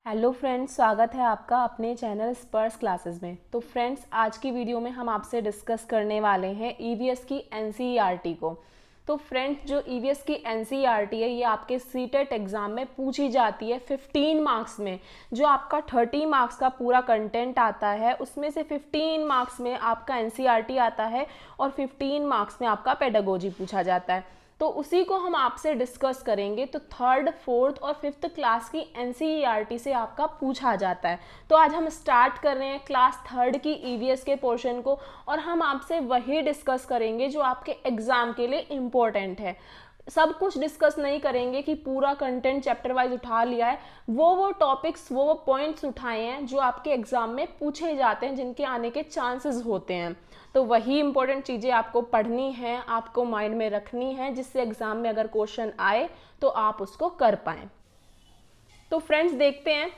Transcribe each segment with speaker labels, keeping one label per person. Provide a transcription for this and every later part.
Speaker 1: Hello friends, स्वागत है आपका अपने चैनल स्पर्श क्लासेस में। तो फ्रेंड्स, आज की वीडियो में हम आपसे डिस्कस करने वाले हैं ईवीएस की एनसीईआरटी को। तो फ्रेंड्स, जो ईवीएस की एनसीईआरटी है ये आपके सीटेट एग्ज़ाम में पूछी जाती है 15 मार्क्स में। जो आपका 30 मार्क्स का पूरा कंटेंट आता है उसमें से 15 मार्क्स में आपका एनसीईआरटी आता है और 15 मार्क्स में आपका पेडागोजी पूछा जाता है। तो उसी को हम आपसे डिस्कस करेंगे। तो थर्ड, फोर्थ और फिफ्थ क्लास की एनसीईआरटी से आपका पूछा जाता है। तो आज हम स्टार्ट कर रहे हैं क्लास थर्ड की ईवीएस के पोर्शन को, और हम आपसे वही डिस्कस करेंगे जो आपके एग्जाम के लिए इम्पोर्टेंट है। सब कुछ डिस्कस नहीं करेंगे कि पूरा कंटेंट चैप्टर वाइज उठा लिया है। वो टॉपिक्स, वो पॉइंट्स उठाए हैं जो आपके एग्जाम में पूछे जाते हैं, जिनके आने के चांसेस होते हैं। तो वही इंपॉर्टेंट चीज़ें आपको पढ़नी है, आपको माइंड में रखनी है, जिससे एग्जाम में अगर क्वेश्चन आए तो आप उसको कर पाएँ। तो फ्रेंड्स, देखते हैं।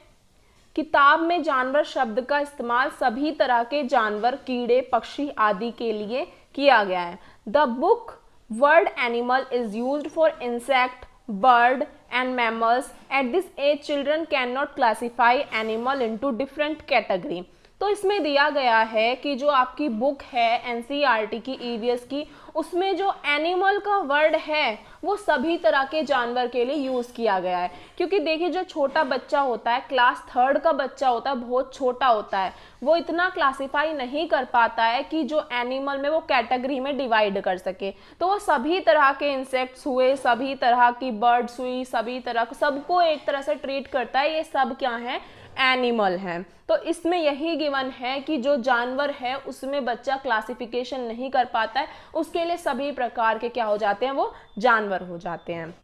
Speaker 1: किताब में जानवर शब्द का इस्तेमाल सभी तरह के जानवर, कीड़े, पक्षी आदि के लिए किया गया है। The book word animal is used for insect, bird and mammals. At this age children cannot classify animal into different category. तो इसमें दिया गया है कि जो आपकी बुक है एनसीईआरटी की ईवीएस की, उसमें जो एनिमल का वर्ड है वो सभी तरह के जानवर के लिए यूज़ किया गया है। क्योंकि देखिए, जो छोटा बच्चा होता है, क्लास थर्ड का बच्चा होता है, बहुत छोटा होता है, वो इतना क्लासीफाई नहीं कर पाता है कि जो एनिमल में वो कैटेगरी में डिवाइड कर सके। तो वो सभी तरह के इंसेक्ट्स हुए, सभी तरह की बर्ड्स हुई, सभी तरह सबको एक तरह से ट्रीट करता है। ये सब क्या है? एनिमल हैं। तो इसमें यही गिवन है कि जो जानवर है उसमें बच्चा क्लासिफिकेशन नहीं कर पाता है, उसके लिए सभी प्रकार के क्या हो जाते हैं? वो जानवर हो जाते हैं।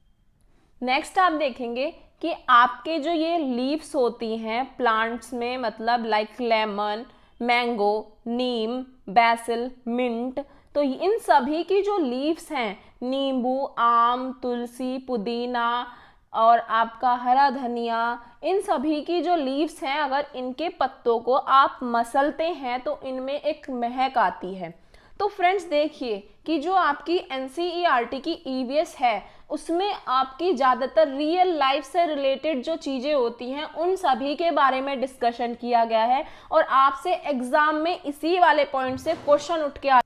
Speaker 1: नेक्स्ट आप देखेंगे कि आपके जो ये लीव्स होती हैं प्लांट्स में, मतलब लाइक लेमन, मैंगो, नीम, बैसिल, मिंट, तो इन सभी की जो लीव्स हैं, नींबू, आम, तुलसी, पुदीना और आपका हरा धनिया, इन सभी की जो लीव्स हैं, अगर इनके पत्तों को आप मसलते हैं तो इनमें एक महक आती है। तो फ्रेंड्स, देखिए कि जो आपकी एनसीईआरटी की ईवीएस है उसमें आपकी ज़्यादातर रियल लाइफ से रिलेटेड जो चीज़ें होती हैं उन सभी के बारे में डिस्कशन किया गया है, और आपसे एग्ज़ाम में इसी वाले पॉइंट से क्वेश्चन उठ के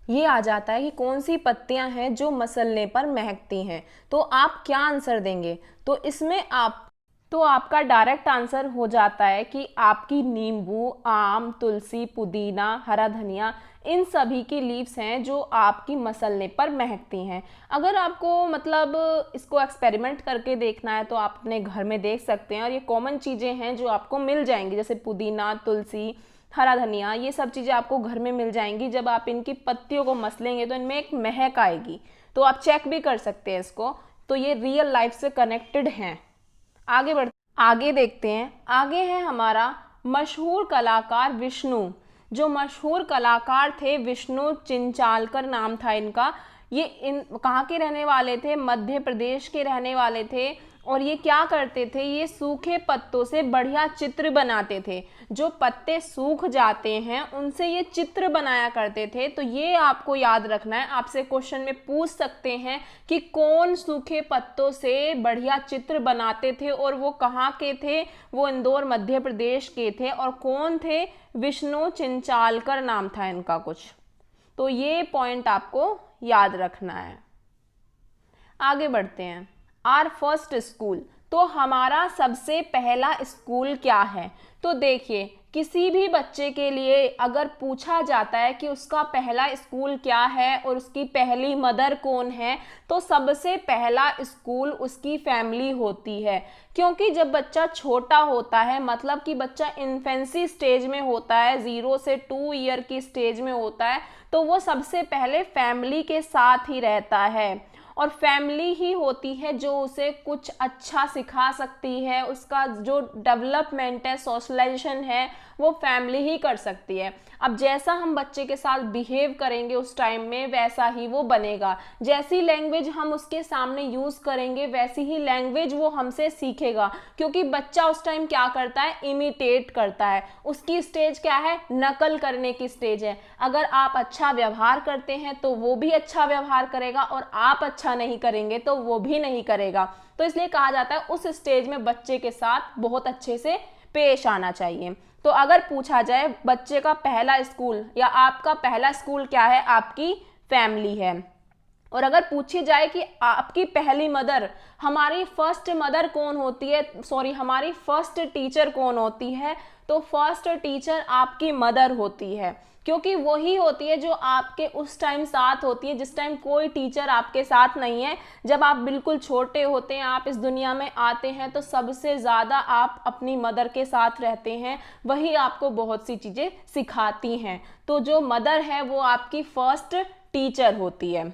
Speaker 1: ये आ जाता है कि कौन सी पत्तियां हैं जो मसलने पर महकती हैं। तो आप क्या आंसर देंगे? तो इसमें आपका डायरेक्ट आंसर हो जाता है कि आपकी नींबू, आम, तुलसी, पुदीना, हरा धनिया, इन सभी की लीव्स हैं जो आपकी मसलने पर महकती हैं। अगर आपको मतलब इसको एक्सपेरिमेंट करके देखना है तो आप अपने घर में देख सकते हैं, और ये कॉमन चीज़ें हैं जो आपको मिल जाएंगी, जैसे पुदीना, तुलसी, हरा धनिया, ये सब चीज़ें आपको घर में मिल जाएंगी। जब आप इनकी पत्तियों को मसलेंगे तो इनमें एक महक आएगी। तो आप चेक भी कर सकते हैं इसको। तो ये रियल लाइफ से कनेक्टेड हैं। आगे देखते हैं। आगे है हमारा मशहूर कलाकार विष्णु। जो मशहूर कलाकार थे विष्णु चिंचालकर नाम था इनका। ये कहाँ के रहने वाले थे? मध्य प्रदेश के रहने वाले थे। और ये क्या करते थे? ये सूखे पत्तों से बढ़िया चित्र बनाते थे। जो पत्ते सूख जाते हैं उनसे ये चित्र बनाया करते थे। तो ये आपको याद रखना है, आपसे क्वेश्चन में पूछ सकते हैं कि कौन सूखे पत्तों से बढ़िया चित्र बनाते थे, और वो कहाँ के थे? वो इंदौर मध्य प्रदेश के थे। और कौन थे? विष्णु चिंचालकर नाम था इनका कुछ। तो ये पॉइंट आपको याद रखना है। आगे बढ़ते हैं। आर फर्स्ट स्कूल, तो हमारा सबसे पहला स्कूल क्या है? तो देखिए, किसी भी बच्चे के लिए अगर पूछा जाता है कि उसका पहला स्कूल क्या है और उसकी पहली मदर कौन है, तो सबसे पहला स्कूल उसकी फैमिली होती है। क्योंकि जब बच्चा छोटा होता है, मतलब कि बच्चा इन्फेंसी स्टेज में होता है, 0 से 2 ईयर की स्टेज में होता है, तो वो सबसे पहले फैमिली के साथ ही रहता है। और फैमिली ही होती है जो उसे कुछ अच्छा सिखा सकती है। उसका जो डेवलपमेंट है, सोशलाइजेशन है, वो फैमिली ही कर सकती है। अब जैसा हम बच्चे के साथ बिहेव करेंगे उस टाइम में, वैसा ही वो बनेगा। जैसी लैंग्वेज हम उसके सामने यूज़ करेंगे वैसी ही लैंग्वेज वो हमसे सीखेगा। क्योंकि बच्चा उस टाइम क्या करता है? इमिटेट करता है। उसकी स्टेज क्या है? नकल करने की स्टेज है। अगर आप अच्छा व्यवहार करते हैं तो वो भी अच्छा व्यवहार करेगा, और आप अच्छा अच्छा नहीं करेंगे तो वो भी नहीं करेगा। तो इसलिए कहा जाता है उस स्टेज में बच्चे के साथ बहुत अच्छे से पेश आना चाहिए। तो अगर पूछा जाए बच्चे का पहला स्कूल या आपका पहला स्कूल क्या है, आपकी फैमिली है। और अगर पूछी जाए कि आपकी पहली मदर, हमारी फर्स्ट मदर कौन होती है, सॉरी हमारी फर्स्ट टीचर कौन होती है, तो फर्स्ट टीचर आपकी मदर होती है, क्योंकि वही होती है जो आपके उस टाइम साथ होती है जिस टाइम कोई टीचर आपके साथ नहीं है। जब आप बिल्कुल छोटे होते हैं, आप इस दुनिया में आते हैं, तो सबसे ज़्यादा आप अपनी मदर के साथ रहते हैं, वही आपको बहुत सी चीज़ें सिखाती हैं। तो जो मदर है वो आपकी फर्स्ट टीचर होती है।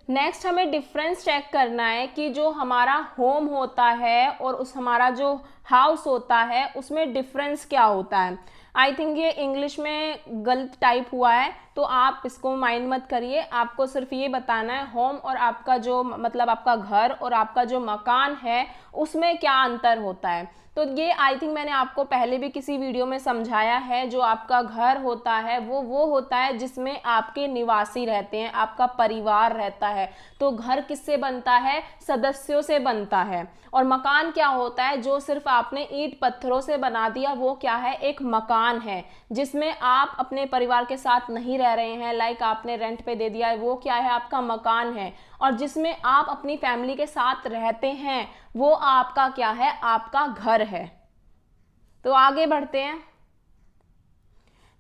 Speaker 1: नेक्स्ट हमें डिफरेंस चेक करना है कि जो हमारा होम होता है और उस हमारा जो हाउस होता है उसमें डिफरेंस क्या होता है। आई थिंक ये इंग्लिश में गलत टाइप हुआ है, तो आप इसको माइंड मत करिए। आपको सिर्फ ये बताना है होम और आपका जो मतलब आपका घर और आपका जो मकान है उसमें क्या अंतर होता है। तो ये आई थिंक मैंने आपको पहले भी किसी वीडियो में समझाया है। जो आपका घर होता है वो होता है जिसमें आपके निवासी रहते हैं, आपका परिवार रहता है। तो घर किससे बनता है, सदस्यों से बनता है। और मकान क्या होता है, जो सिर्फ आपने ईंट पत्थरों से बना दिया वो क्या है, एक मकान है जिसमें आप अपने परिवार के साथ नहीं रह रहे हैं, लाइक आपने रेंट पे दे दिया है, वो क्या है, आपका मकान है। और जिसमें आप अपनी फैमिली के साथ रहते हैं वो आपका क्या है, आपका घर है। तो आगे बढ़ते हैं।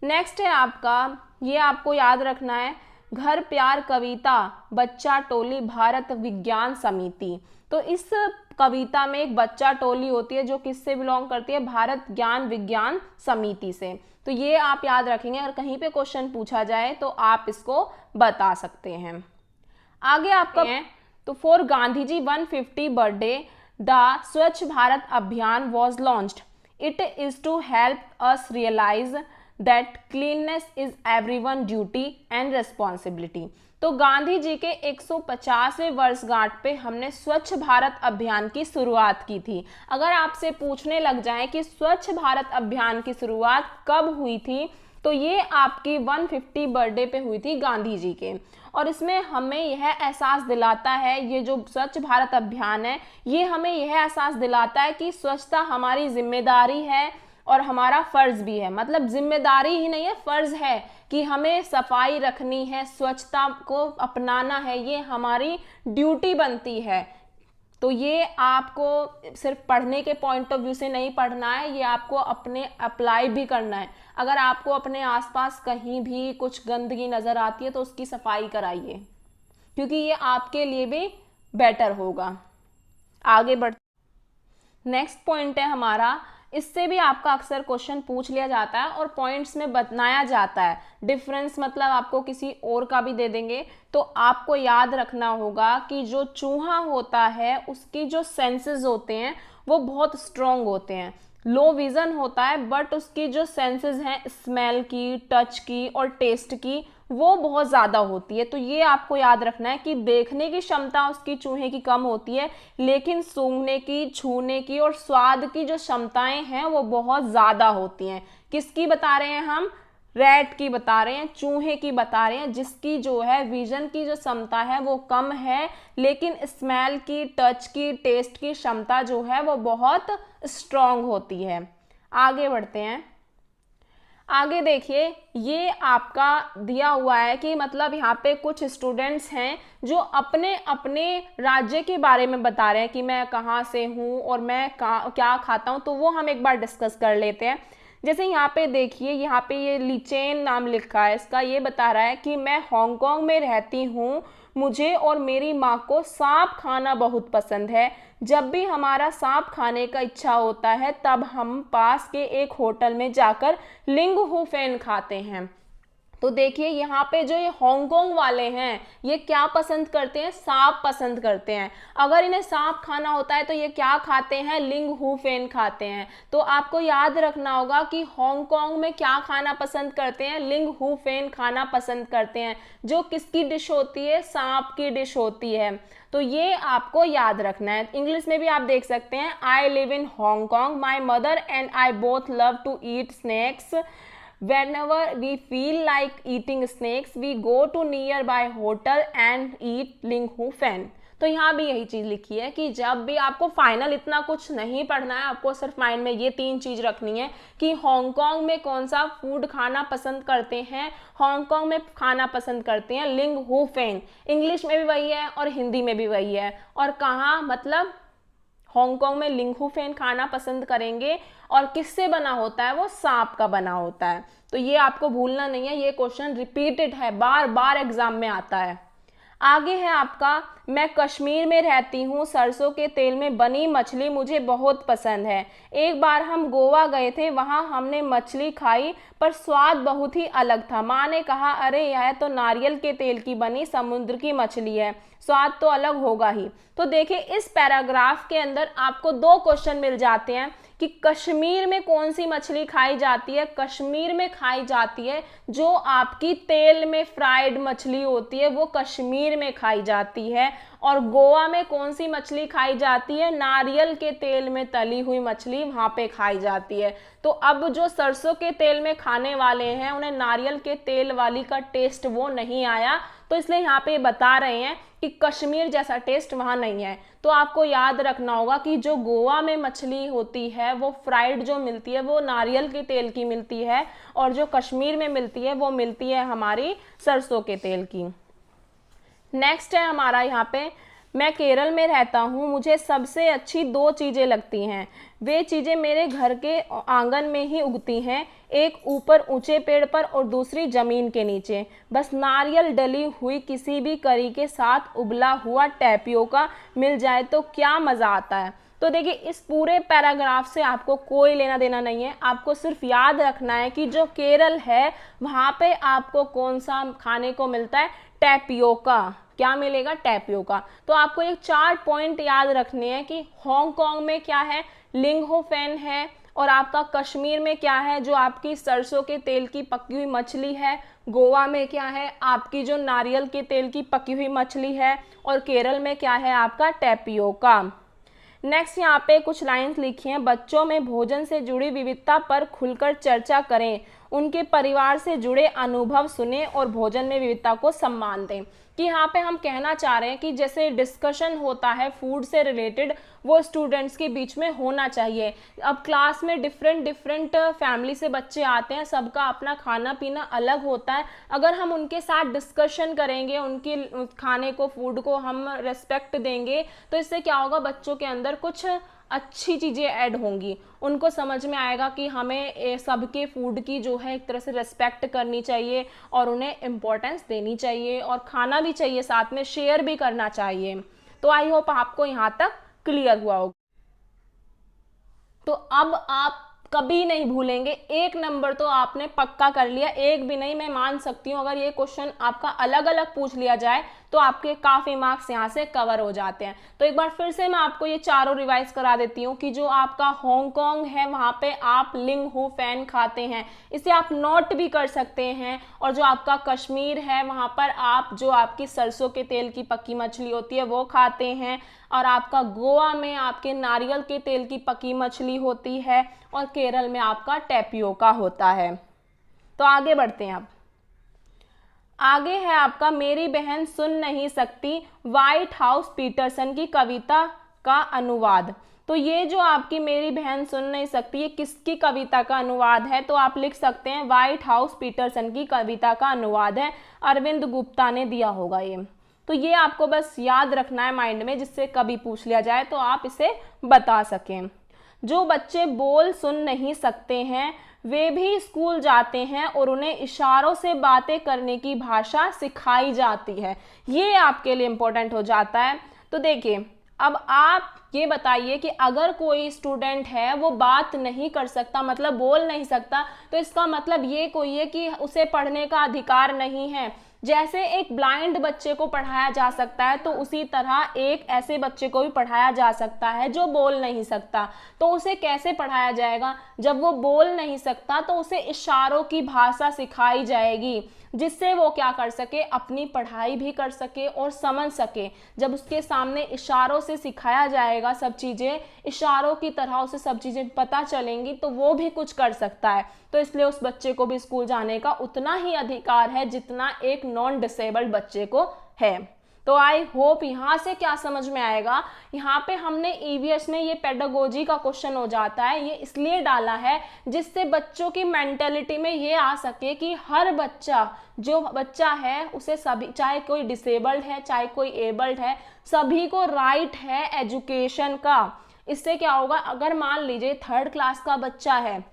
Speaker 1: नेक्स्ट है आपका, ये आपको याद रखना है, घर प्यार कविता बच्चा टोली भारत विज्ञान समिति। तो इस कविता में एक बच्चा टोली होती है जो किससे बिलोंग करती है, भारत ज्ञान विज्ञान समिति से। तो ये आप याद रखेंगे, अगर कहीं पे क्वेश्चन पूछा जाए तो आप इसको बता सकते हैं। आगे आपका है, तो for Gandhi ji 150 birthday the Swachh Bharat Abhiyan was launched. It is to help us realise that cleanness is everyone duty and responsibility. तो गांधी जी के 150वें वर्षगांठ पे हमने स्वच्छ भारत अभियान की शुरुआत की थी। अगर आपसे पूछने लग जाए कि स्वच्छ भारत अभियान की शुरुआत कब हुई थी, तो ये आपकी 150 बर्थडे पे हुई थी गांधी जी के। और इसमें हमें यह एहसास दिलाता है, ये जो स्वच्छ भारत अभियान है ये हमें यह एहसास दिलाता है कि स्वच्छता हमारी जिम्मेदारी है और हमारा फर्ज भी है। मतलब जिम्मेदारी ही नहीं है, फर्ज है कि हमें सफाई रखनी है, स्वच्छता को अपनाना है, ये हमारी ड्यूटी बनती है। तो ये आपको सिर्फ पढ़ने के पॉइंट ऑफ व्यू से नहीं पढ़ना है, ये आपको अपने अप्लाई भी करना है। अगर आपको अपने आसपास कहीं भी कुछ गंदगी नज़र आती है तो उसकी सफाई कराइए, क्योंकि ये आपके लिए भी बेटर होगा। आगे बढ़, नेक्स्ट पॉइंट है हमारा, इससे भी आपका अक्सर क्वेश्चन पूछ लिया जाता है और पॉइंट्स में बताया जाता है डिफरेंस, मतलब आपको किसी और का भी दे देंगे। तो आपको याद रखना होगा कि जो चूहा होता है उसकी जो सेंसेस होते हैं वो बहुत स्ट्रॉन्ग होते हैं। लो विजन होता है बट उसकी जो सेंसेस हैं स्मेल की, टच की और टेस्ट की वो बहुत ज़्यादा होती है। तो ये आपको याद रखना है कि देखने की क्षमता उसकी चूहे की कम होती है, लेकिन सूंघने की, छूने की और स्वाद की जो क्षमताएं हैं वो बहुत ज़्यादा होती हैं। किसकी बता रहे हैं हम, रैट की बता रहे हैं, चूहे की बता रहे हैं, जिसकी जो है विजन की जो क्षमता है वो कम है, लेकिन स्मेल की, टच की, टेस्ट की क्षमता जो है वो बहुत स्ट्रॉन्ग होती है। आगे बढ़ते हैं। आगे देखिए, ये आपका दिया हुआ है कि मतलब यहाँ पे कुछ स्टूडेंट्स हैं जो अपने अपने राज्य के बारे में बता रहे हैं कि मैं कहाँ से हूँ और मैं क्या खाता हूँ। तो वो हम एक बार डिस्कस कर लेते हैं। जैसे यहाँ पे देखिए, यहाँ पे ये लीचेन नाम लिखा है इसका, ये बता रहा है कि मैं हांगकांग में रहती हूँ, मुझे और मेरी माँ को सांप खाना बहुत पसंद है। जब भी हमारा सांप खाने का इच्छा होता है तब हम पास के एक होटल में जाकर लिंग हू फेन खाते हैं। तो देखिए यहाँ पे जो ये हांगकांग वाले हैं ये क्या पसंद करते हैं, सांप पसंद करते हैं। अगर इन्हें सांप खाना होता है तो ये क्या खाते हैं, लिंग हू फेन खाते हैं। तो आपको याद रखना होगा कि हांगकांग में क्या खाना पसंद करते हैं, लिंग हू फेन खाना पसंद करते हैं, जो किसकी डिश होती है, सांप की डिश होती है। तो ये आपको याद रखना है। इंग्लिश में भी आप देख सकते हैं, I live in Hong Kong, my mother and I both love to eat snacks whenever we feel like eating snakes we go to nearby hotel and eat Linghu fan. तो यहाँ भी यही चीज़ लिखी है कि जब भी आपको फाइनल इतना कुछ नहीं पढ़ना है, आपको सिर्फ माइंड में ये 3 चीज़ रखनी है कि हांगकांग में कौन सा फूड खाना पसंद करते हैं। हांगकांग में खाना पसंद करते हैं लिंगहू फैन, इंग्लिश में भी वही है और हिंदी में भी वही है। और कहाँ, मतलब हांगकांग में लिंगहू फैन खाना पसंद करेंगे और किससे बना होता है, वो सांप का बना होता है। तो ये आपको भूलना नहीं है, ये क्वेश्चन रिपीटेड है, बार बार एग्जाम में आता है। आगे है आपका, मैं कश्मीर में रहती हूँ, सरसों के तेल में बनी मछली मुझे बहुत पसंद है। एक बार हम गोवा गए थे, वहाँ हमने मछली खाई पर स्वाद बहुत ही अलग था। माँ ने कहा अरे यह तो नारियल के तेल की बनी समुद्र की मछली है, स्वाद तो अलग होगा ही। तो देखिए इस पैराग्राफ के अंदर आपको 2 क्वेश्चन मिल जाते हैं कि कश्मीर में कौन सी मछली खाई जाती है। कश्मीर में खाई जाती है जो आपकी तेल में फ्राइड मछली होती है, वो कश्मीर में खाई जाती है। और गोवा में कौन सी मछली खाई जाती है, नारियल के तेल में तली हुई मछली वहाँ पे खाई जाती है। तो अब जो सरसों के तेल में खाने वाले हैं उन्हें नारियल के तेल वाली का टेस्ट वो नहीं आया, तो इसलिए यहाँ पे बता रहे हैं कि कश्मीर जैसा टेस्ट वहाँ नहीं है। तो आपको याद रखना होगा कि जो गोवा में मछली होती है वो फ्राइड जो मिलती है वो नारियल के तेल की मिलती है, और जो कश्मीर में मिलती है वो मिलती है हमारी सरसों के तेल की। नेक्स्ट है हमारा यहाँ पे, मैं केरल में रहता हूँ, मुझे सबसे अच्छी 2 चीज़ें लगती हैं। वे चीज़ें मेरे घर के आंगन में ही उगती हैं, एक ऊपर ऊंचे पेड़ पर और दूसरी ज़मीन के नीचे। बस नारियल डली हुई किसी भी करी के साथ उबला हुआ टैपियोका मिल जाए तो क्या मज़ा आता है। तो देखिए इस पूरे पैराग्राफ से आपको कोई लेना देना नहीं है, आपको सिर्फ याद रखना है कि जो केरल है वहाँ पे आपको कौन सा खाने को मिलता है, टैपियोका। क्या मिलेगा, टैपियोका। तो आपको ये 4 पॉइंट याद रखने हैं कि हांगकांग में क्या है, लिंगहू फैन है, और आपका कश्मीर में क्या है, जो आपकी सरसों के तेल की पकी हुई मछली है। गोवा में क्या है, आपकी जो नारियल के तेल की पकी हुई मछली है, और केरल में क्या है, आपका टैपियोका। नेक्स्ट यहाँ पे कुछ लाइंस लिखी हैं, बच्चों में भोजन से जुड़ी विविधता पर खुलकर चर्चा करें, उनके परिवार से जुड़े अनुभव सुने और भोजन में विविधता को सम्मान दें। कि यहाँ पे हम कहना चाह रहे हैं कि जैसे डिस्कशन होता है फूड से रिलेटेड, वो स्टूडेंट्स के बीच में होना चाहिए। अब क्लास में डिफरेंट फैमिली से बच्चे आते हैं, सबका अपना खाना पीना अलग होता है। अगर हम उनके साथ डिस्कशन करेंगे, उनके खाने को, फूड को हम रेस्पेक्ट देंगे, तो इससे क्या होगा, बच्चों के अंदर कुछ अच्छी चीज़ें ऐड होंगी। उनको समझ में आएगा कि हमें सबके फूड की जो है एक तरह से रेस्पेक्ट करनी चाहिए और उन्हें इम्पोर्टेंस देनी चाहिए, और खाना भी चाहिए, साथ में शेयर भी करना चाहिए। तो आई होप आपको यहाँ तक क्लियर हुआ होगा। तो अब आप कभी नहीं भूलेंगे, 1 नंबर तो आपने पक्का कर लिया, 1 भी नहीं, मैं मान सकती हूँ अगर ये क्वेश्चन आपका अलग अलग पूछ लिया जाए तो आपके काफ़ी मार्क्स यहाँ से कवर हो जाते हैं। तो एक बार फिर से मैं आपको ये चारों रिवाइज करा देती हूँ कि जो आपका हांगकांग है वहाँ पे आप लिंगहू फैन खाते हैं, इसे आप नोट भी कर सकते हैं। और जो आपका कश्मीर है वहाँ पर आप जो आपकी सरसों के तेल की पकी मछली होती है वो खाते हैं, और आपका गोवा में आपके नारियल के तेल की पकी मछली होती है, और केरल में आपका टैपियोका होता है। तो आगे बढ़ते हैं। अब आगे है आपका, मेरी बहन सुन नहीं सकती, व्हाइट हाउस पीटरसन की कविता का अनुवाद। तो ये जो आपकी मेरी बहन सुन नहीं सकती, ये किसकी कविता का अनुवाद है, तो आप लिख सकते हैं व्हाइट हाउस पीटरसन की कविता का अनुवाद है, अरविंद गुप्ता ने दिया होगा ये। तो ये आपको बस याद रखना है माइंड में, जिससे कभी पूछ लिया जाए तो आप इसे बता सकें। जो बच्चे बोल सुन नहीं सकते हैं वे भी स्कूल जाते हैं और उन्हें इशारों से बातें करने की भाषा सिखाई जाती है। ये आपके लिए इम्पोर्टेंट हो जाता है। तो देखिए अब आप ये बताइए कि अगर कोई स्टूडेंट है वो बात नहीं कर सकता, मतलब बोल नहीं सकता, तो इसका मतलब ये कोई है कि उसे पढ़ने का अधिकार नहीं है। जैसे एक ब्लाइंड बच्चे को पढ़ाया जा सकता है, तो उसी तरह एक ऐसे बच्चे को भी पढ़ाया जा सकता है जो बोल नहीं सकता। तो उसे कैसे पढ़ाया जाएगा, जब वो बोल नहीं सकता तो उसे इशारों की भाषा सिखाई जाएगी। जिससे वो क्या कर सके, अपनी पढ़ाई भी कर सके और समझ सके। जब उसके सामने इशारों से सिखाया जाएगा सब चीज़ें, इशारों की तरह उसे सब चीज़ें पता चलेंगी, तो वो भी कुछ कर सकता है। तो इसलिए उस बच्चे को भी स्कूल जाने का उतना ही अधिकार है जितना एक नॉन डिसेबल्ड बच्चे को है। तो आई होप यहाँ से क्या समझ में आएगा, यहाँ पे हमने ईवीएस में ये पेडागोजी का क्वेश्चन हो जाता है, ये इसलिए डाला है जिससे बच्चों की मेंटेलिटी में ये आ सके कि हर बच्चा, जो बच्चा है उसे सभी, चाहे कोई डिसेबल्ड है चाहे कोई एबल्ड है, सभी को राइट है एजुकेशन का। इससे क्या होगा, अगर मान लीजिए 3rd क्लास का बच्चा है,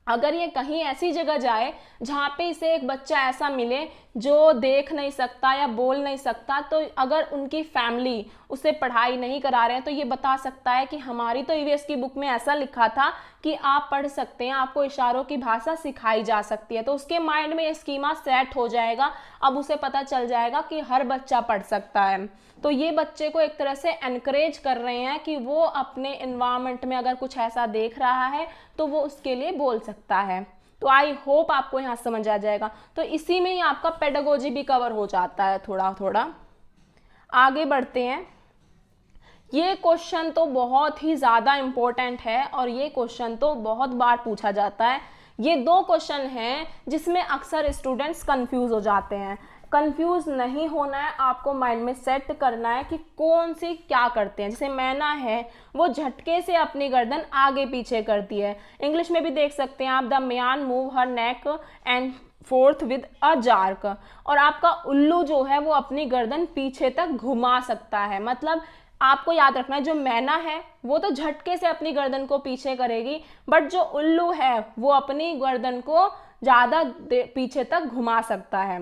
Speaker 1: अगर ये कहीं ऐसी जगह जाए जहाँ पे इसे एक बच्चा ऐसा मिले जो देख नहीं सकता या बोल नहीं सकता, तो अगर उनकी फैमिली उसे पढ़ाई नहीं करा रहे हैं तो ये बता सकता है कि हमारी तो ईवीएस की बुक में ऐसा लिखा था कि आप पढ़ सकते हैं, आपको इशारों की भाषा सिखाई जा सकती है। तो उसके माइंड में ये स्कीमा सेट हो जाएगा, अब उसे पता चल जाएगा कि हर बच्चा पढ़ सकता है। तो ये बच्चे को एक तरह से एनकरेज कर रहे हैं कि वो अपने एनवायरनमेंट में अगर कुछ ऐसा देख रहा है तो वो उसके लिए बोल सकता है। तो आई होप आपको यहाँ समझ आ जाएगा। तो इसी में ही आपका पेडागोजी भी कवर हो जाता है थोड़ा थोड़ा। आगे बढ़ते हैं। ये क्वेश्चन तो बहुत ही ज़्यादा इम्पोर्टेंट है और ये क्वेश्चन तो बहुत बार पूछा जाता है। ये 2 क्वेश्चन हैं जिसमें अक्सर स्टूडेंट्स कंफ्यूज हो जाते हैं। कंफ्यूज नहीं होना है, आपको माइंड में सेट करना है कि कौन सी क्या करते हैं। जैसे मैना है वो झटके से अपनी गर्दन आगे पीछे करती है। इंग्लिश में भी देख सकते हैं आप, द म्यान move her neck and fourth with a jerk. और आपका उल्लू जो है वो अपनी गर्दन पीछे तक घुमा सकता है। मतलब आपको याद रखना है, जो मैना है वो तो झटके से अपनी गर्दन को पीछे करेगी, बट जो उल्लू है वो अपनी गर्दन को ज़्यादा पीछे तक घुमा सकता है।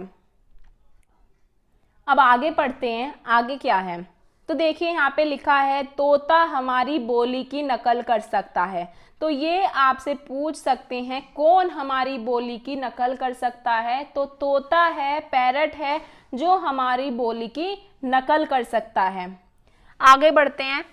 Speaker 1: अब आगे पढ़ते हैं, आगे क्या है। तो देखिए यहाँ पे लिखा है तोता हमारी बोली की नकल कर सकता है। तो ये आपसे पूछ सकते हैं कौन हमारी बोली की नकल कर सकता है। तो तोता है, पैरट है जो हमारी बोली की नकल कर सकता है। आगे बढ़ते हैं।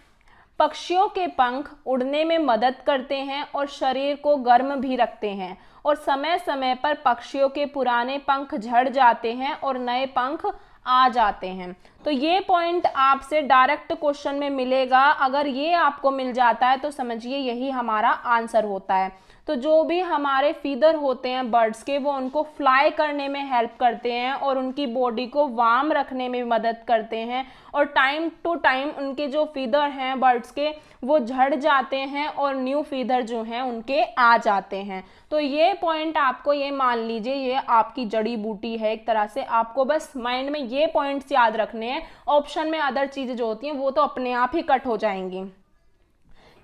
Speaker 1: पक्षियों के पंख उड़ने में मदद करते हैं और शरीर को गर्म भी रखते हैं, और समय समय पर पक्षियों के पुराने पंख झड़ जाते हैं और नए पंख आ जाते हैं। तो ये पॉइंट आपसे डायरेक्ट क्वेश्चन में मिलेगा। अगर ये आपको मिल जाता है तो समझिए यही हमारा आंसर होता है। तो जो भी हमारे फीदर होते हैं बर्ड्स के, वो उनको फ्लाई करने में हेल्प करते हैं और उनकी बॉडी को वार्म रखने में मदद करते हैं, और टाइम टू टाइम उनके जो फीदर हैं बर्ड्स के वो झड़ जाते हैं और न्यू फीदर जो हैं उनके आ जाते हैं। तो ये पॉइंट आपको ये मान लीजिए ये आपकी जड़ी बूटी है एक तरह से। आपको बस माइंड में ये पॉइंट्स याद रखने हैं। ऑप्शन में अदर चीज़ें जो होती हैं वो तो अपने आप ही कट हो जाएंगी।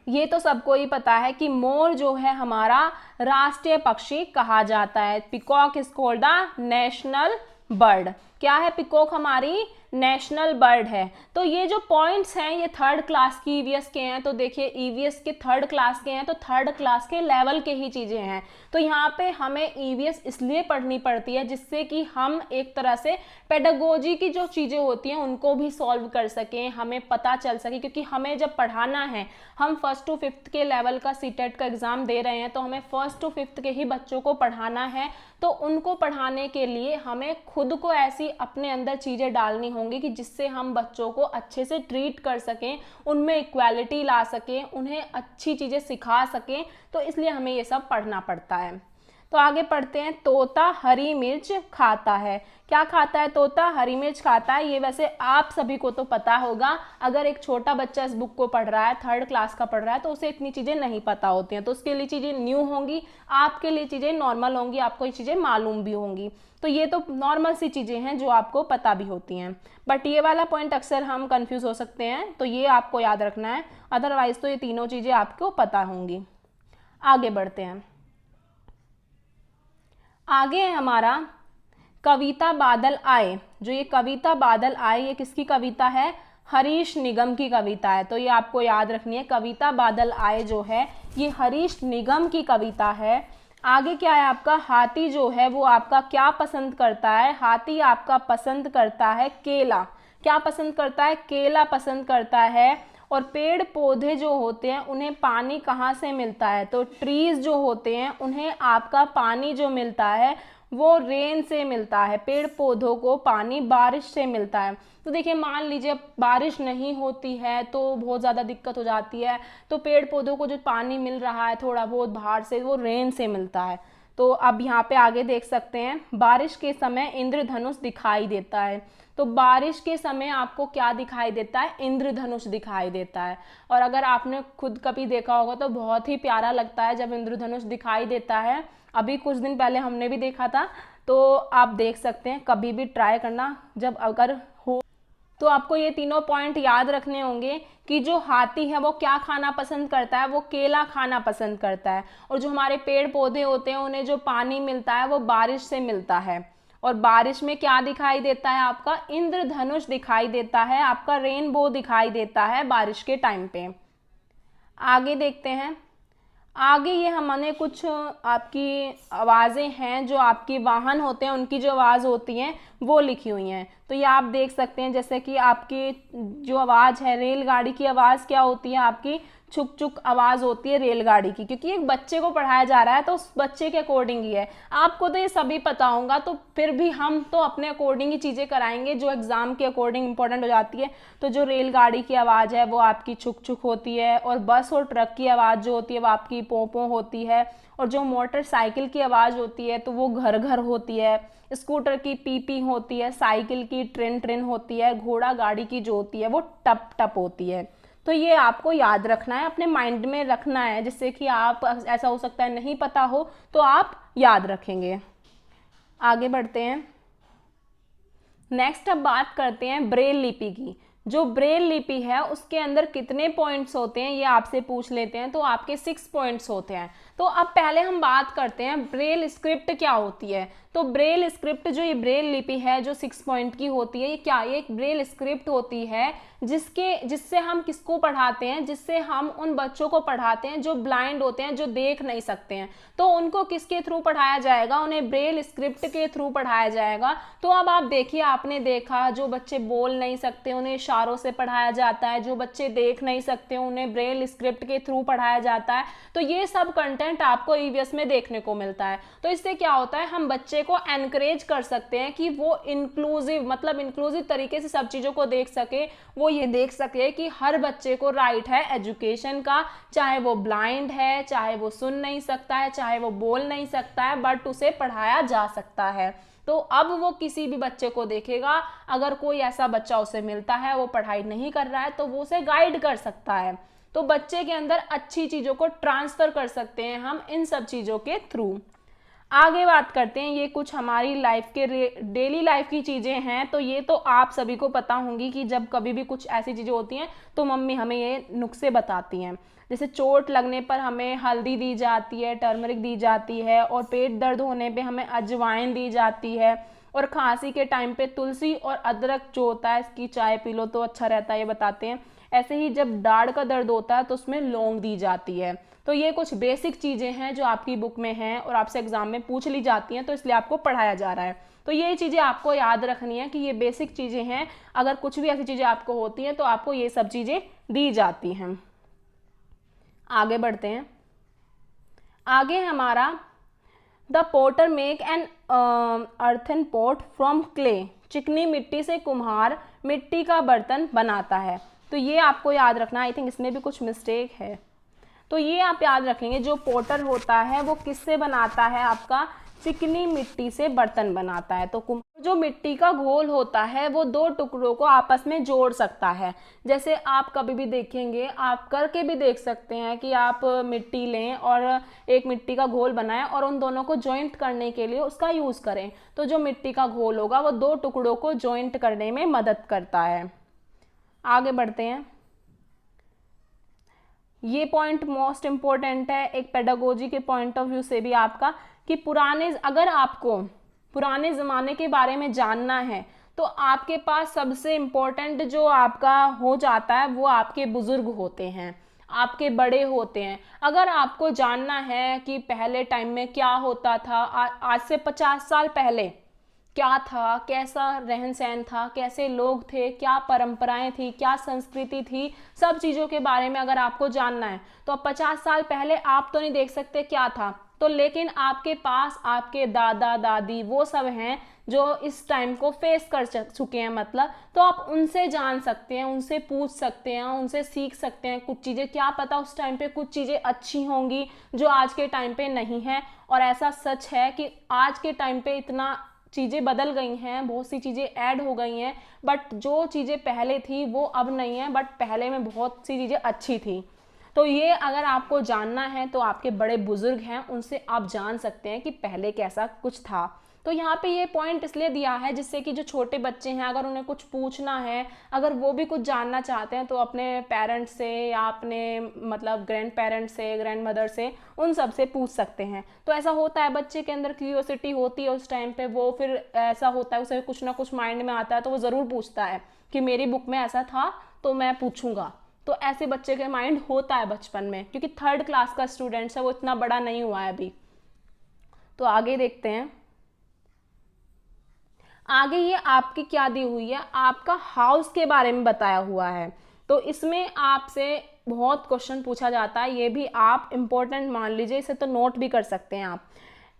Speaker 1: ये तो सबको ही पता है कि मोर जो है हमारा राष्ट्रीय पक्षी कहा जाता है। Peacock is called the national bird. क्या है, पिकॉक हमारी नेशनल बर्ड है। तो ये जो पॉइंट्स हैं ये 3rd क्लास की ईवीएस के हैं। तो देखिए ईवीएस के 3rd क्लास के हैं, तो 3rd क्लास के लेवल के ही चीज़ें हैं। तो यहाँ पे हमें ईवीएस इसलिए पढ़नी पड़ती है जिससे कि हम एक तरह से पेडागोजी की जो चीज़ें होती हैं उनको भी सॉल्व कर सकें, हमें पता चल सके। क्योंकि हमें जब पढ़ाना है, हम 1st to 5th के लेवल का सीटेट का एग्ज़ाम दे रहे हैं, तो हमें 1st to 5th के ही बच्चों को पढ़ाना है। तो उनको पढ़ाने के लिए हमें खुद को ऐसी अपने अंदर चीज़ें डालनी होंगी कि जिससे हम बच्चों को अच्छे से ट्रीट कर सकें, उनमें इक्वालिटी ला सकें, उन्हें अच्छी चीज़ें सिखा सकें। तो इसलिए हमें ये सब पढ़ना पड़ता है। तो आगे पढ़ते हैं। तोता हरी मिर्च खाता है। क्या खाता है तोता? हरी मिर्च खाता है। ये वैसे आप सभी को तो पता होगा। अगर एक छोटा बच्चा इस बुक को पढ़ रहा है, 3rd क्लास का पढ़ रहा है, तो उसे इतनी चीज़ें नहीं पता होती हैं। तो उसके लिए चीज़ें न्यू होंगी, आपके लिए चीज़ें नॉर्मल होंगी, आपको ये चीज़ें मालूम भी होंगी। तो ये तो नॉर्मल सी चीज़ें हैं जो आपको पता भी होती हैं। बट ये वाला पॉइंट अक्सर हम कंफ्यूज हो सकते हैं, तो ये आपको याद रखना है। अदरवाइज तो ये तीनों चीज़ें आपको पता होंगी। आगे बढ़ते हैं। आगे है हमारा कविता बादल आए। जो ये कविता बादल आए ये किसकी कविता है? हरीश निगम की कविता है। तो ये आपको याद रखनी है, कविता बादल आए जो है ये हरीश निगम की कविता है। आगे क्या है आपका? हाथी जो है वो आपका क्या पसंद करता है? हाथी आपका पसंद करता है केला। क्या पसंद करता है? केला पसंद करता है। और पेड़ पौधे जो होते हैं उन्हें पानी कहाँ से मिलता है? तो ट्रीज जो होते हैं उन्हें आपका पानी जो मिलता है वो रेन से मिलता है। पेड़ पौधों को पानी बारिश से मिलता है। तो देखिए, मान लीजिए बारिश नहीं होती है तो बहुत ज़्यादा दिक्कत हो जाती है, तो पेड़ पौधों को जो पानी मिल रहा है थोड़ा बहुत बाहर से, वो रेन से मिलता है। तो अब यहाँ पे आगे देख सकते हैं, बारिश के समय इंद्रधनुष दिखाई देता है। तो बारिश के समय आपको क्या दिखाई देता है? इंद्रधनुष दिखाई देता है। और अगर आपने खुद कभी देखा होगा तो बहुत ही प्यारा लगता है जब इंद्रधनुष दिखाई देता है। अभी कुछ दिन पहले हमने भी देखा था, तो आप देख सकते हैं, कभी भी ट्राई करना जब अगर हो तो आपको ये तीनों पॉइंट याद रखने होंगे कि जो हाथी है वो क्या खाना पसंद करता है? वो केला खाना पसंद करता है। और जो हमारे पेड़ पौधे होते हैं उन्हें जो पानी मिलता है वो बारिश से मिलता है। और बारिश में क्या दिखाई देता है? आपका इंद्रधनुष दिखाई देता है, आपका रेनबो दिखाई देता है बारिश के टाइम पे। आगे देखते हैं। आगे ये हमने कुछ आपकी आवाज़ें हैं, जो आपकी वाहन होते हैं उनकी जो आवाज़ होती हैं वो लिखी हुई हैं। तो ये आप देख सकते हैं, जैसे कि आपकी जो आवाज़ है, रेलगाड़ी की आवाज़ क्या होती है? आपकी छुक छुक आवाज़ होती है रेलगाड़ी की, क्योंकि एक बच्चे को पढ़ाया जा रहा है तो उस बच्चे के अकॉर्डिंग ही है। आपको तो ये सभी पता होगा, तो फिर भी हम तो अपने अकॉर्डिंग ही चीज़ें कराएंगे जो एग्ज़ाम के अकॉर्डिंग इंपॉर्टेंट हो जाती है। तो जो रेलगाड़ी की आवाज़ है वो आपकी छुक छुक होती है, और बस और ट्रक की आवाज़ जो होती है वो आपकी पों पों होती है, और जो मोटरसाइकिल की आवाज़ होती है तो वो घर घर होती है, स्कूटर की पी पी होती है, साइकिल की ट्रेन ट्रेन होती है, घोड़ा गाड़ी की जो होती है वो टप टप होती है। तो ये आपको याद रखना है, अपने माइंड में रखना है, जिससे कि आप, ऐसा हो सकता है नहीं पता हो तो आप याद रखेंगे। आगे बढ़ते हैं। नेक्स्ट अब बात करते हैं ब्रेल लिपि की। जो ब्रेल लिपि है उसके अंदर कितने पॉइंट्स होते हैं ये आपसे पूछ लेते हैं, तो आपके 6 पॉइंट्स होते हैं। तो अब पहले हम बात करते हैं ब्रेल स्क्रिप्ट क्या होती है। तो ब्रेल स्क्रिप्ट, जो ये ब्रेल लिपि है जो 6 पॉइंट की होती है, ये क्या, ये एक ब्रेल स्क्रिप्ट होती है जिससे हम किसको पढ़ाते हैं? जिससे हम उन बच्चों को पढ़ाते हैं जो ब्लाइंड होते हैं, जो देख नहीं सकते हैं। तो उनको किसके थ्रू पढ़ाया जाएगा? उन्हें ब्रेल स्क्रिप्ट के थ्रू पढ़ाया जाएगा। तो अब आप देखिए, आपने देखा जो बच्चे बोल नहीं सकते उन्हें इशारों से पढ़ाया जाता है, जो बच्चे देख नहीं सकते उन्हें ब्रेल स्क्रिप्ट के थ्रू पढ़ाया जाता है। तो ये सब कंटेंट आपको ईवीएस में देखने को मिलता है। तो इससे क्या होता है, हम बच्चे को एनकरेज कर सकते हैं कि वो इंक्लूसिव, मतलब इंक्लूसिव तरीके से सब चीज़ों को देख सके। वो ये देख सके कि हर बच्चे को राइट है एजुकेशन का, चाहे वो ब्लाइंड है, चाहे वो सुन नहीं सकता है, चाहे वो बोल नहीं सकता है, बट उसे पढ़ाया जा सकता है। तो अब वो किसी भी बच्चे को देखेगा, अगर कोई ऐसा बच्चा उसे मिलता है वो पढ़ाई नहीं कर रहा है तो वो उसे गाइड कर सकता है। तो बच्चे के अंदर अच्छी चीज़ों को ट्रांसफ़र कर सकते हैं हम इन सब चीज़ों के थ्रू। आगे बात करते हैं, ये कुछ हमारी लाइफ के डेली लाइफ की चीज़ें हैं। तो ये तो आप सभी को पता होंगी कि जब कभी भी कुछ ऐसी चीज़ें होती हैं तो मम्मी हमें ये नुस्खे बताती हैं। जैसे चोट लगने पर हमें हल्दी दी जाती है, टर्मरिक दी जाती है, और पेट दर्द होने पे हमें अजवाइन दी जाती है, और खांसी के टाइम पे तुलसी और अदरक जो होता है इसकी चाय पी लो तो अच्छा रहता है, ये बताते हैं। ऐसे ही जब दाढ़ का दर्द होता है तो उसमें लौंग दी जाती है। तो ये कुछ बेसिक चीज़ें हैं जो आपकी बुक में हैं और आपसे एग्जाम में पूछ ली जाती हैं, तो इसलिए आपको पढ़ाया जा रहा है। तो ये चीज़ें आपको याद रखनी है कि ये बेसिक चीज़ें हैं। अगर कुछ भी ऐसी चीज़ें आपको होती हैं तो आपको ये सब चीज़ें दी जाती हैं। आगे बढ़ते हैं। आगे हमारा the potter make an earthen pot from clay. चिकनी मिट्टी से कुम्हार मिट्टी का बर्तन बनाता है। तो ये आपको याद रखना। आई थिंक इसमें भी कुछ मिस्टेक है, तो ये आप याद रखेंगे। जो पोटर होता है वो किससे बनाता है? आपका चिकनी मिट्टी से बर्तन बनाता है। तो जो मिट्टी का घोल होता है वो दो टुकड़ों को आपस में जोड़ सकता है। जैसे आप कभी भी देखेंगे, आप करके भी देख सकते हैं कि आप मिट्टी लें और एक मिट्टी का घोल बनाएं और उन दोनों को जॉइंट करने के लिए उसका यूज़ करें। तो जो मिट्टी का घोल होगा वो दो टुकड़ों को जॉइंट करने में मदद करता है। आगे बढ़ते हैं। ये पॉइंट मोस्ट इम्पोर्टेंट है एक पेडागोजी के पॉइंट ऑफ व्यू से भी आपका, कि अगर आपको पुराने ज़माने के बारे में जानना है तो आपके पास सबसे इम्पोर्टेंट जो आपका हो जाता है वो आपके बुज़ुर्ग होते हैं, आपके बड़े होते हैं। अगर आपको जानना है कि पहले टाइम में क्या होता था, आज से 50 साल पहले क्या था, कैसा रहन सहन था, कैसे लोग थे, क्या परंपराएं थी, क्या संस्कृति थी, सब चीज़ों के बारे में अगर आपको जानना है तो अब 50 साल पहले आप तो नहीं देख सकते क्या था, तो लेकिन आपके पास आपके दादा दादी वो सब हैं जो इस टाइम को फेस कर चुके हैं, मतलब तो आप उनसे जान सकते हैं, उनसे पूछ सकते हैं, उनसे सीख सकते हैं कुछ चीज़ें। क्या पता उस टाइम पे कुछ चीज़ें अच्छी होंगी जो आज के टाइम पे नहीं है। और ऐसा सच है कि आज के टाइम पे इतना चीज़ें बदल गई हैं, बहुत सी चीज़ें ऐड हो गई हैं, बट जो चीज़ें पहले थी वो अब नहीं है, बट पहले में बहुत सी चीज़ें अच्छी थी। तो ये अगर आपको जानना है तो आपके बड़े बुजुर्ग हैं उनसे आप जान सकते हैं कि पहले कैसा कुछ था। तो यहाँ पे ये पॉइंट इसलिए दिया है जिससे कि जो छोटे बच्चे हैं अगर उन्हें कुछ पूछना है, अगर वो भी कुछ जानना चाहते हैं तो अपने पेरेंट्स से या अपने मतलब ग्रैंड पेरेंट्स से, ग्रैंड मदर से, उन सब से पूछ सकते हैं। तो ऐसा होता है बच्चे के अंदर क्यूरियोसिटी होती है उस टाइम पे, वो फिर ऐसा होता है उसे कुछ ना कुछ माइंड में आता है तो वो ज़रूर पूछता है कि मेरी बुक में ऐसा था तो मैं पूछूंगा। तो ऐसे बच्चे के माइंड होता है बचपन में, क्योंकि 3rd क्लास का स्टूडेंट्स है, वो इतना बड़ा नहीं हुआ है अभी। तो आगे देखते हैं। आगे ये आपकी क्या दी हुई है, आपका हाउस के बारे में बताया हुआ है। तो इसमें आपसे बहुत क्वेश्चन पूछा जाता है, ये भी आप इम्पोर्टेंट मान लीजिए, इसे तो नोट भी कर सकते हैं आप।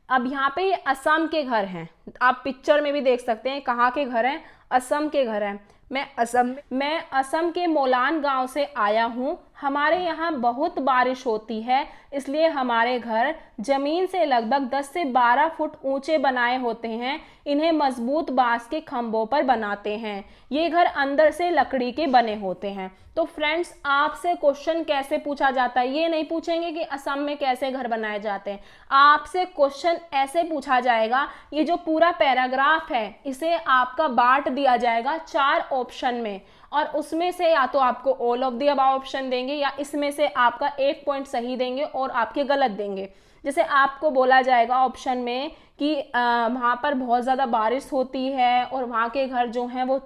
Speaker 1: अब यहाँ पे ये असम के घर हैं, आप पिक्चर में भी देख सकते हैं कहाँ के घर हैं, असम के घर हैं। मैं असम के मोलान गांव से आया हूँ। हमारे यहाँ बहुत बारिश होती है, इसलिए हमारे घर जमीन से लगभग 10 से 12 फुट ऊंचे बनाए होते हैं। इन्हें मजबूत बांस के खंभों पर बनाते हैं। ये घर अंदर से लकड़ी के बने होते हैं। तो फ्रेंड्स, आपसे क्वेश्चन कैसे पूछा जाता है, ये नहीं पूछेंगे कि असम में कैसे घर बनाए जाते हैं। आपसे क्वेश्चन ऐसे पूछा जाएगा, ये जो पूरा पैराग्राफ है इसे आपका बांट दिया जाएगा 4 ऑप्शन में, और उसमें से या तो आपको all of the above option देंगे या इसमें से आपका एक पॉइंट सही देंगे और आपके गलत देंगे। जैसे आपको बोला जाएगा ऑप्शन में कि वहाँ पर बहुत ज़्यादा बारिश होती है और वहाँ के घर जो हैं वो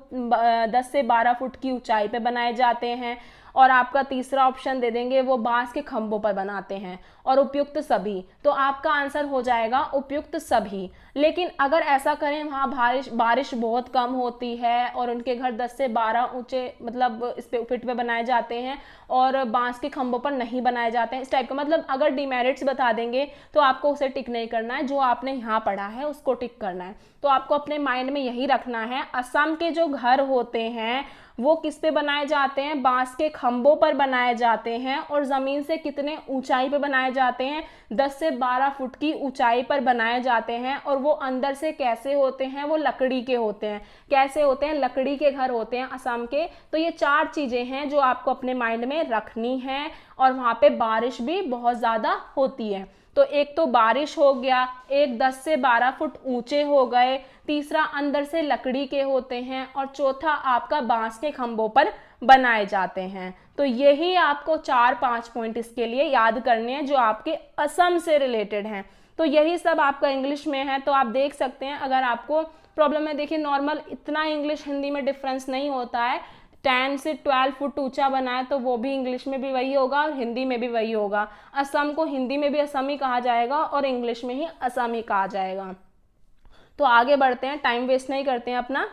Speaker 1: 10 से 12 फुट की ऊंचाई पे बनाए जाते हैं, और आपका तीसरा ऑप्शन दे देंगे वो बांस के खंभों पर बनाते हैं, और उपयुक्त सभी। तो आपका आंसर हो जाएगा उपयुक्त सभी। लेकिन अगर ऐसा करें वहाँ बारिश बहुत कम होती है और उनके घर 10 से 12 ऊंचे मतलब इस पे फिट पे बनाए जाते हैं और बांस के खंभों पर नहीं बनाए जाते हैं, इस टाइप का, मतलब अगर डिमेरिट्स बता देंगे तो आपको उसे टिक नहीं करना है, जो आपने यहाँ पढ़ा है उसको टिक करना है। तो आपको अपने माइंड में यही रखना है, असम के जो घर होते हैं वो किस पे बनाए जाते हैं, बांस के खंभों पर बनाए जाते हैं, और ज़मीन से कितने ऊंचाई पे बनाए जाते हैं, 10 से 12 फुट की ऊंचाई पर बनाए जाते हैं। और वो अंदर से कैसे होते हैं, वो लकड़ी के होते हैं। कैसे होते हैं, लकड़ी के घर होते हैं असम के। तो ये 4 चीज़ें हैं जो आपको अपने माइंड में रखनी है। और वहाँ पे बारिश भी बहुत ज़्यादा होती है। तो एक तो बारिश हो गया, एक 10 से 12 फुट ऊंचे हो गए, तीसरा अंदर से लकड़ी के होते हैं, और चौथा आपका बांस के खंभों पर बनाए जाते हैं। तो यही आपको 4-5 पॉइंट इसके लिए याद करने हैं जो आपके असम से रिलेटेड हैं। तो यही सब आपका इंग्लिश में है, तो आप देख सकते हैं। अगर आपको प्रॉब्लम है, देखिए नॉर्मल इतना इंग्लिश हिंदी में डिफरेंस नहीं होता है। 10 से 12 फुट ऊंचा बनाए तो वो भी इंग्लिश में भी वही होगा और हिंदी में भी वही होगा। असम को हिंदी में भी असमी कहा जाएगा और इंग्लिश में ही असमी कहा जाएगा। तो आगे बढ़ते हैं, टाइम वेस्ट नहीं करते हैं अपना।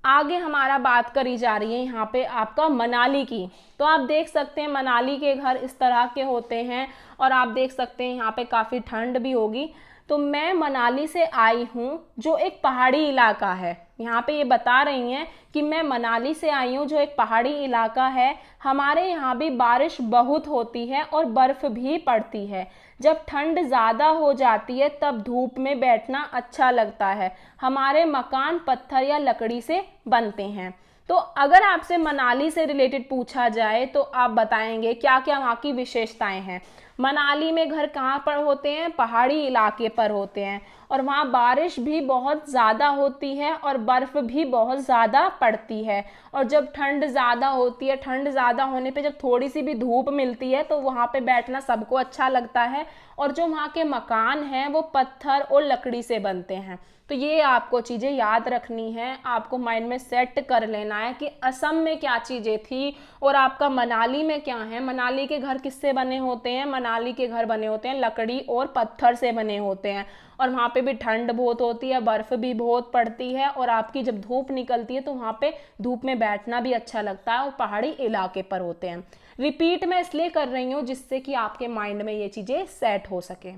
Speaker 1: आगे हमारा बात करी जा रही है यहाँ पे आपका मनाली की। तो आप देख सकते हैं मनाली के घर इस तरह के होते हैं, और आप देख सकते हैं यहाँ पे काफ़ी ठंड भी होगी। तो मैं मनाली से आई हूँ जो एक पहाड़ी इलाका है। यहाँ पे ये बता रही हैं कि मैं मनाली से आई हूँ जो एक पहाड़ी इलाका है। हमारे यहाँ भी बारिश बहुत होती है और बर्फ़ भी पड़ती है। जब ठंड ज़्यादा हो जाती है तब धूप में बैठना अच्छा लगता है। हमारे मकान पत्थर या लकड़ी से बनते हैं। तो अगर आपसे मनाली से रिलेटेड पूछा जाए तो आप बताएंगे क्या क्या वहाँ की विशेषताएं हैं। मनाली में घर कहाँ पर होते हैं, पहाड़ी इलाके पर होते हैं, और वहाँ बारिश भी बहुत ज़्यादा होती है और बर्फ़ भी बहुत ज़्यादा पड़ती है। और जब ठंड ज़्यादा होती है, ठंड ज़्यादा होने पे जब थोड़ी सी भी धूप मिलती है तो वहाँ पे बैठना सबको अच्छा लगता है। और जो वहाँ के मकान हैं वो पत्थर और लकड़ी से बनते हैं। तो ये आपको चीज़ें याद रखनी है, आपको माइंड में सेट कर लेना है कि असम में क्या चीज़ें थी और आपका मनाली में क्या है। मनाली के घर किससे बने होते हैं, मनाली के घर बने होते हैं लकड़ी और पत्थर से बने होते हैं, और वहाँ पे भी ठंड बहुत होती है, बर्फ़ भी बहुत पड़ती है, और आपकी जब धूप निकलती है तो वहाँ पे धूप में बैठना भी अच्छा लगता है, और पहाड़ी इलाके पर होते हैं। रिपीट मैं इसलिए कर रही हूँ जिससे कि आपके माइंड में ये चीज़ें सेट हो सके।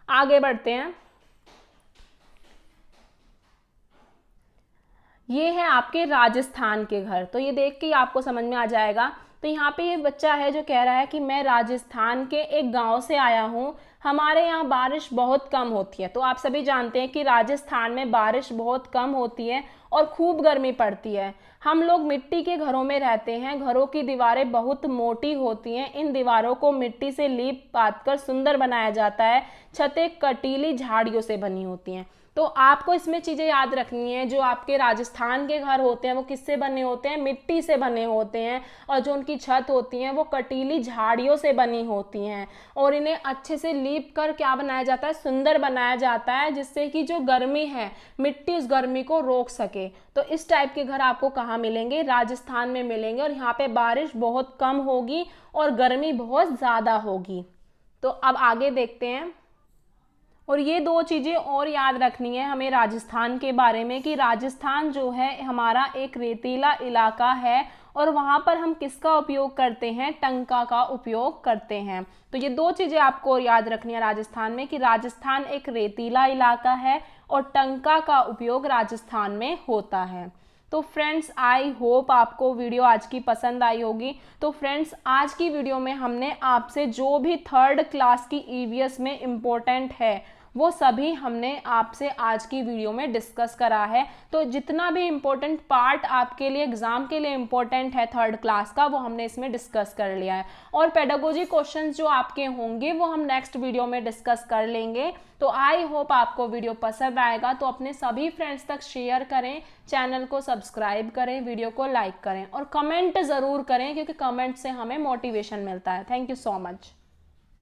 Speaker 1: आगे बढ़ते हैं। ये है आपके राजस्थान के घर, तो ये देख के ही आपको समझ में आ जाएगा। तो यहाँ पे ये बच्चा है जो कह रहा है कि मैं राजस्थान के एक गांव से आया हूँ, हमारे यहाँ बारिश बहुत कम होती है। तो आप सभी जानते हैं कि राजस्थान में बारिश बहुत कम होती है और खूब गर्मी पड़ती है। हम लोग मिट्टी के घरों में रहते हैं, घरों की दीवारें बहुत मोटी होती हैं, इन दीवारों को मिट्टी से लीप पात कर सुंदर बनाया जाता है, छतें कटीली झाड़ियों से बनी होती हैं। तो आपको इसमें चीज़ें याद रखनी है, जो आपके राजस्थान के घर होते हैं वो किससे बने होते हैं, मिट्टी से बने होते हैं, और जो उनकी छत होती हैं वो कटीली झाड़ियों से बनी होती हैं, और इन्हें अच्छे से लीप कर क्या बनाया जाता है, सुंदर बनाया जाता है, जिससे कि जो गर्मी है मिट्टी उस गर्मी को रोक सके। तो इस टाइप के घर आपको कहाँ मिलेंगे, राजस्थान में मिलेंगे, और यहाँ पे बारिश बहुत कम होगी और गर्मी बहुत ज़्यादा होगी। तो अब आगे देखते हैं। और ये दो चीज़ें और याद रखनी है हमें राजस्थान के बारे में, कि राजस्थान जो है हमारा एक रेतीला इलाका है, और वहाँ पर हम किसका उपयोग करते हैं, टंका का उपयोग करते हैं। तो ये दो चीज़ें आपको याद रखनी है राजस्थान में, कि राजस्थान एक रेतीला इलाका है और टंका का उपयोग राजस्थान में होता है। तो फ्रेंड्स आई होप आपको वीडियो आज की पसंद आई होगी। तो फ्रेंड्स आज की वीडियो में हमने आपसे जो भी 3rd क्लास की ईवीएस में इम्पोर्टेंट है वो सभी हमने आपसे आज की वीडियो में डिस्कस करा है। तो जितना भी इम्पोर्टेंट पार्ट आपके लिए एग्जाम के लिए इम्पोर्टेंट है 3rd क्लास का, वो हमने इसमें डिस्कस कर लिया है, और पेडागोजी क्वेश्चंस जो आपके होंगे वो हम नेक्स्ट वीडियो में डिस्कस कर लेंगे। तो आई होप आपको वीडियो पसंद आएगा, तो अपने सभी फ्रेंड्स तक शेयर करें, चैनल को सब्सक्राइब करें, वीडियो को लाइक करें, और कमेंट ज़रूर करें, क्योंकि कमेंट से हमें मोटिवेशन मिलता है। Thank you so much.